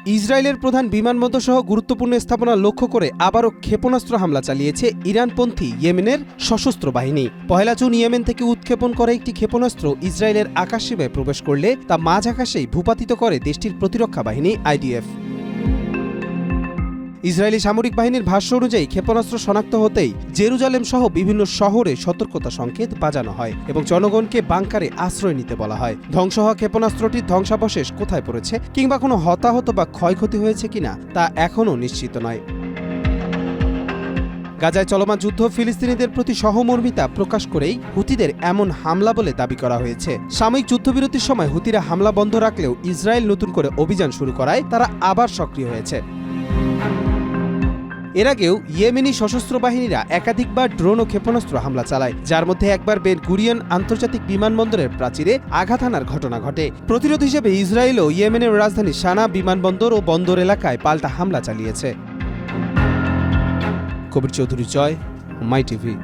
ইসরায়েলের প্রধান বিমানবন্দর সহ গুরুত্বপূর্ণ স্থাপনা লক্ষ্য করে আবারও ক্ষেপণাস্ত্র হামলা চালিয়েছে ইরানপন্থী ইয়েমেনের সশস্ত্র বাহিনী। ১ জুন ইয়েমেন থেকে উৎক্ষেপণ করা একটি ক্ষেপণাস্ত্র ইসরায়েলের আকাশসীমায় প্রবেশ করলে তা মাঝ আকাশেই ভূপাতিত করে দেশটির প্রতিরক্ষা বাহিনী আইডিএফ। ইসরায়েলি সামরিক বাহিনীর ভাষ্য অনুযায়ী ক্ষেপণাস্ত্র শনাক্ত হতেই জেরুজালেম সহ বিভিন্ন শহরে সতর্কতা সংকেত বাজানো হয় এবং জনগণকে বাংকারে আশ্রয় নিতে বলা হয়। ধ্বংস হওয়া ক্ষেপণাস্ত্রটির ধ্বংসাবশেষ কোথায় পড়েছে কিংবা কোনো হতাহত বা ক্ষয়ক্ষতি হয়েছে কিনা তা এখনও নিশ্চিত নয়। গাজায় চলমান যুদ্ধ ফিলিস্তিনিদের প্রতি সহমর্মিতা প্রকাশ করেই হুতিদের এমন হামলা বলে দাবি করা হয়েছে। সাময়িক যুদ্ধবিরতির সময় হুতিরা হামলা বন্ধ রাখলেও ইসরায়েল নতুন করে অভিযান শুরু করায় তারা আবার সক্রিয় হয়েছে। এর আগেও ইয়েমেনি সশস্ত্র বাহিনীরা একাধিকবার ড্রোন ও ক্ষেপণাস্ত্র হামলা চালায়, যার মধ্যে একবার বেন গুরিয়ন আন্তর্জাতিক বিমানবন্দরের প্রাচীরে আঘাত হানার ঘটনা ঘটে। প্রতিরোধ হিসেবে ইসরায়েলও ইয়েমেনের রাজধানী সানা বিমানবন্দর ও বন্দর এলাকায় পাল্টা হামলা চালিয়েছে। কবির চৌধুরী জয়, মাই টিভি।